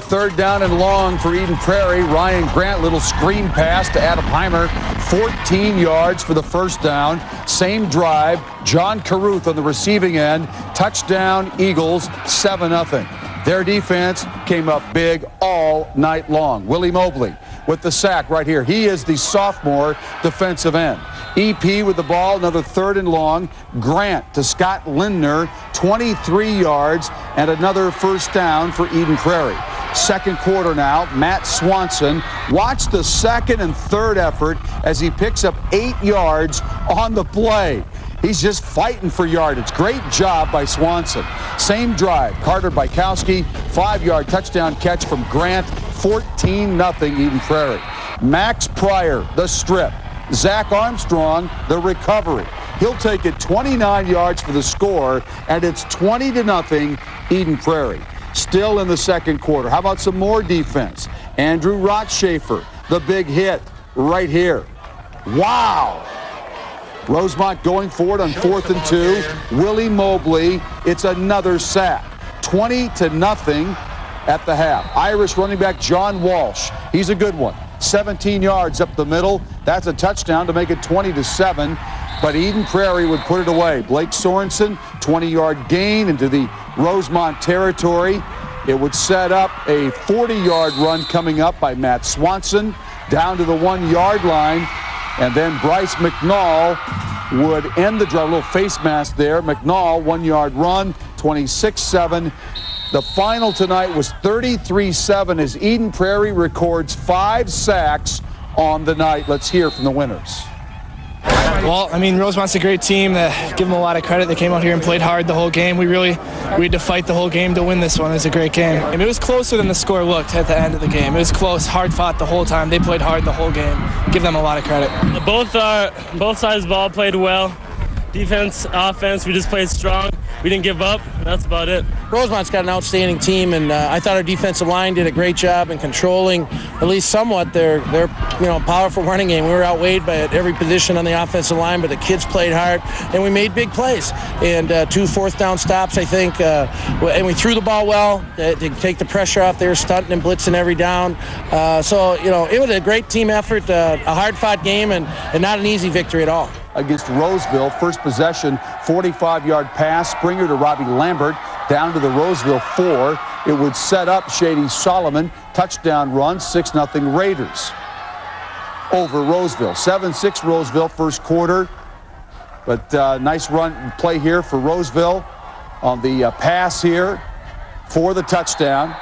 Third down and long for Eden Prairie. Ryan Grant, little screen pass to Adam Heimer. 14 yards for the first down. Same drive. John Carruth on the receiving end. Touchdown, Eagles, 7-0. Their defense came up big all night long. Willie Mobley with the sack right here. He is the sophomore defensive end. EP with the ball, another third and long. Grant to Scott Lindner, 23 yards, and another first down for Eden Prairie. Second quarter now, Matt Swanson. Watch the second and third effort as he picks up 8 yards on the play. He's just fighting for yardage. Great job by Swanson. Same drive. Carter Bykowski, 5-yard touchdown catch from Grant. 14-0 Eden Prairie. Max Pryor, the strip. Zach Armstrong, the recovery. He'll take it 29 yards for the score, and it's 20-0 Eden Prairie. Still in the second quarter. How about some more defense? Andrew Rotschafer, the big hit right here. Wow! Rosemont going for it on 4th and 2. Willie Mobley, it's another sack. 20-0 at the half. Irish running back John Walsh, he's a good one. 17 yards up the middle. That's a touchdown to make it 20-7. But Eden Prairie would put it away. Blake Sorensen, 20-yard gain into the Rosemont territory. It would set up a 40-yard run coming up by Matt Swanson down to the 1-yard line. And then Bryce McNall would end the drive. A little face mask there. McNall, 1-yard run, 26-7. The final tonight was 33-7 as Eden Prairie records 5 sacks on the night. Let's hear from the winners. Well, I mean, Rosemont's a great team. Give them a lot of credit. They came out here and played hard the whole game. We had to fight the whole game to win this one. It was a great game. I mean, it was closer than the score looked at the end of the game. It was close, hard fought the whole time. They played hard the whole game. Give them a lot of credit. Both sides of the ball played well. Defense, offense, we just played strong. We didn't give up. That's about it. Rosemont's got an outstanding team, and I thought our defensive line did a great job in controlling, at least somewhat, their powerful running game. We were outweighed by at every position on the offensive line, but the kids played hard, and we made big plays. And 2 fourth-down stops, I think, and we threw the ball well to take the pressure off. They were stunting and blitzing every down. It was a great team effort, a hard-fought game, and not an easy victory at all. Against Roseville, first possession, 45-yard pass, Springer to Robbie Lambert, down to the Roseville 4. It would set up Shady Solomon, touchdown run, 6-0 Raiders over Roseville. 7-6 Roseville first quarter, but nice run play here for Roseville on the pass here for the touchdown.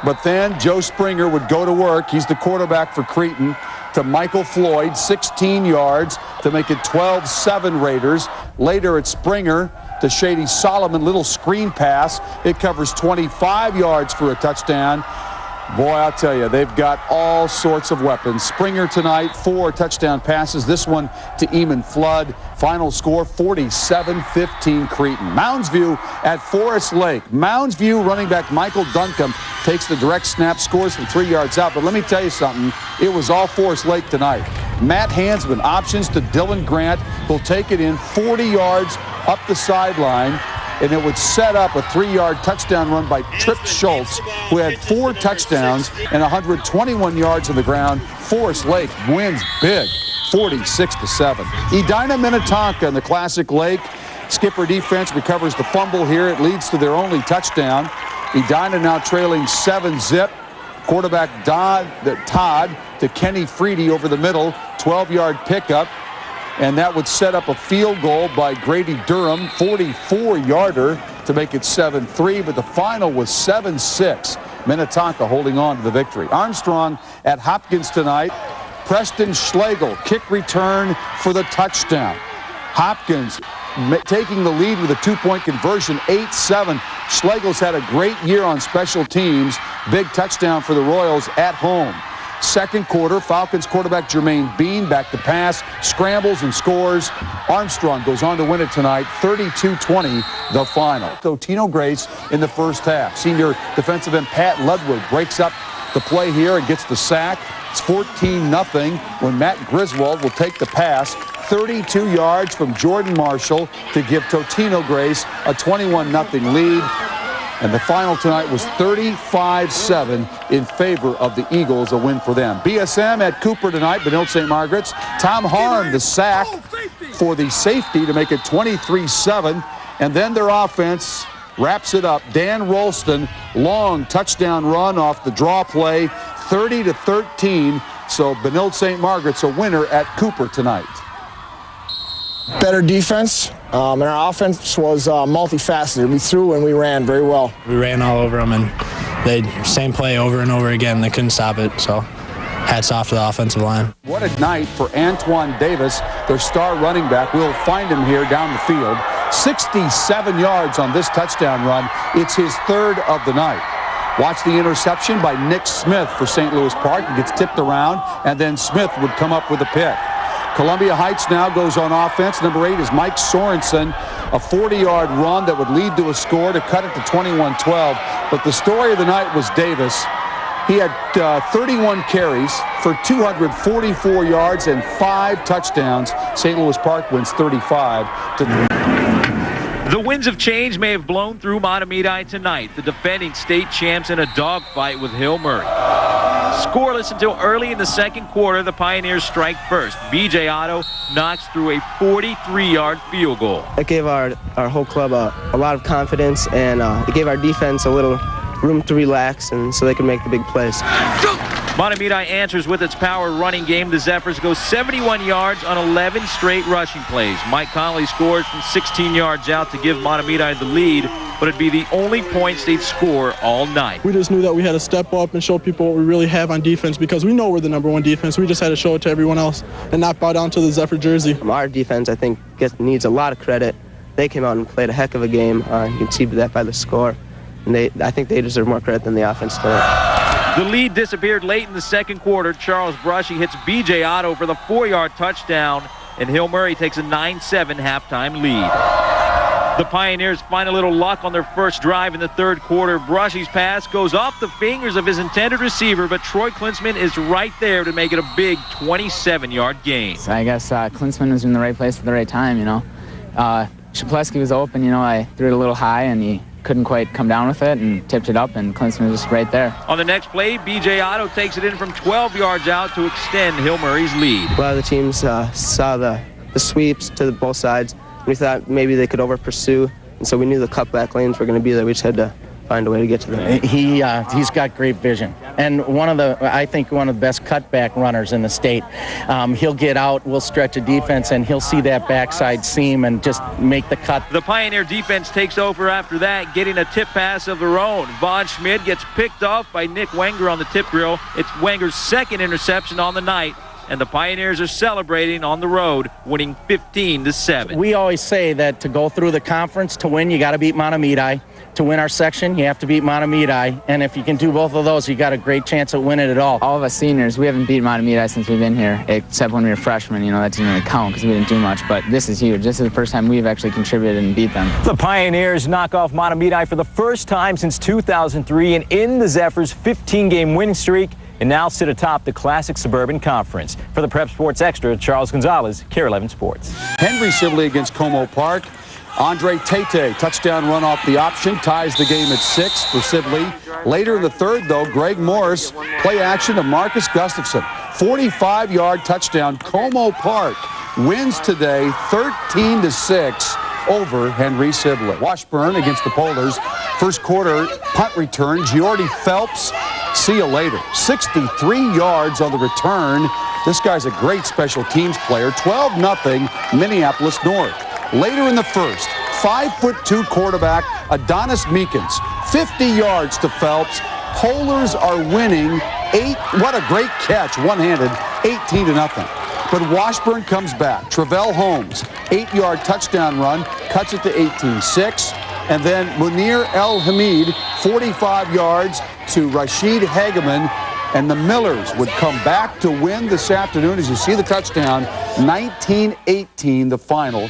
But then Joe Springer would go to work. He's the quarterback for Cretin, to Michael Floyd, 16 yards to make it 12-7 Raiders. Later it's Springer to Shady Solomon, little screen pass. It covers 25 yards for a touchdown. Boy, I'll tell you, they've got all sorts of weapons. Springer tonight, 4 touchdown passes. This one to Eamon Flood. Final score, 47-15 Cretin. Mounds View at Forest Lake. Mounds View running back Michael Duncombe takes the direct snap, scores from 3 yards out. But let me tell you something, it was all Forest Lake tonight. Matt Hansman, options to Dylan Grant, will take it in 40 yards up the sideline. And it would set up a 3-yard touchdown run by Trip Schultz, who had 4 touchdowns and 121 yards on the ground. Forest Lake wins big, 46-7. Edina Minnetonka in the Classic Lake. Skipper defense recovers the fumble here. It leads to their only touchdown. Edina now trailing 7-zip. Quarterback Todd to Kenny Freedy over the middle, 12-yard pickup. And that would set up a field goal by Grady Durham, 44-yarder to make it 7-3. But the final was 7-6. Minnetonka holding on to the victory. Armstrong at Hopkins tonight. Preston Schlegel, kick return for the touchdown. Hopkins taking the lead with a 2-point conversion, 8-7. Schlegel's had a great year on special teams. Big touchdown for the Royals at home. Second quarter, Falcons quarterback Jermaine Bean back to pass, scrambles and scores. Armstrong goes on to win it tonight, 32-20, the final. Totino-Grace in the first half. Senior defensive end Pat Ludwig breaks up the play here and gets the sack. It's 14-0 when Matt Griswold will take the pass. 32 yards from Jordan Marshall to give Totino-Grace a 21-0 lead. And the final tonight was 35-7 in favor of the Eagles, a win for them. BSM at Cooper tonight, Benilde-St. Margaret's. Tom Harm, the sack for the safety to make it 23-7. And then their offense wraps it up. Dan Rolston, long touchdown run off the draw play, 30-13. So Benilde-St. Margaret's a winner at Cooper tonight. Better defense, and our offense was multifaceted. We threw and we ran very well. We ran all over them, and they same play over and over again. They couldn't stop it, so hats off to the offensive line. What a night for Antoine Davis, their star running back. We'll find him here down the field. 67 yards on this touchdown run. It's his third of the night. Watch the interception by Nick Smith for St. Louis Park. It gets tipped around, and then Smith would come up with a pick. Columbia Heights now goes on offense. Number 8 is Mike Sorensen, a 40-yard run that would lead to a score to cut it to 21-12. But the story of the night was Davis. He had 31 carries for 244 yards and 5 touchdowns. St. Louis Park wins 35-3. The winds of change may have blown through Mahtomedi tonight. The defending state champs in a dogfight with Hill Murray. Scoreless until early in the second quarter. The Pioneers strike first. B.J. Otto knocks through a 43-yard field goal. It gave our whole club a lot of confidence, and it gave our defense a little room to relax, and so they could make the big plays. Mahtomedi answers with its power running game. The Zephyrs go 71 yards on 11 straight rushing plays. Mike Connolly scores from 16 yards out to give Mahtomedi the lead, but it'd be the only points they'd score all night. We just knew that we had to step up and show people what we really have on defense, because we know we're the #1 defense. We just had to show it to everyone else and not bow down to the Zephyr jersey. Our defense, I think, needs a lot of credit. They came out and played a heck of a game. You can see that by the score. And I think they deserve more credit than the offense tonight. The lead disappeared late in the second quarter. Charles Brushy hits B.J. Otto for the 4-yard touchdown, and Hill Murray takes a 9-7 halftime lead. The Pioneers find a little luck on their first drive in the third quarter. Brushy's pass goes off the fingers of his intended receiver, but Troy Klinsman is right there to make it a big 27-yard gain. So I guess Klinsman was in the right place at the right time, you know. Shapleski was open, you know. I threw it a little high, and he couldn't quite come down with it and tipped it up, and Klinsman was just right there. On the next play, B.J. Otto takes it in from 12 yards out to extend Hill Murray's lead. A lot of the teams saw the sweeps to both sides. We thought maybe they could over-pursue, and so we knew the cutback lanes were going to be there. We just had to find a way to get to them. He's got great vision, and I think one of the best cutback runners in the state. He'll get out, we'll stretch a defense, and he'll see that backside seam and just make the cut. The Pioneer defense takes over after that, getting a tip pass of their own. Von Schmidt gets picked off by Nick Wenger on the tip drill. It's Wenger's second interception on the night, and the Pioneers are celebrating on the road, winning 15-7. We always say that to go through the conference, to win, you got to beat Mahtomedi. To win our section, you have to beat Mahtomedi, and if you can do both of those, you got a great chance at winning it all. All of us seniors, we haven't beat Mahtomedi since we've been here, except when we were freshmen. You know, that didn't really count because we didn't do much, but this is huge. This is the first time we've actually contributed and beat them. The Pioneers knock off Mahtomedi for the first time since 2003 and in the Zephyrs' 15-game winning streak, and now sit atop the Classic Suburban Conference. For the Prep Sports Extra, Charles Gonzalez, KARE 11 Sports. Henry Sibley against Como Park. Andre Tate, touchdown run off the option, ties the game at 6 for Sibley. Later in the third, though, Greg Morris, play action to Marcus Gustafson. 45-yard touchdown. Como Park wins today 13-6 over Henry Sibley. Washburn against the Polars. First quarter punt return. Giordi Phelps, see you later. 63 yards on the return. This guy's a great special teams player. 12-0 Minneapolis North. Later in the first, 5'2" quarterback Adonis Meekins, 50 yards to Phelps. Polars are winning 8. What a great catch, one-handed, 18-0. But Washburn comes back. Travell Holmes, 8-yard touchdown run, cuts it to 18-6. And then Munir El Hamid, 45 yards to Rashid Hageman. And the Millers would come back to win this afternoon. As you see the touchdown, 19-18 the final.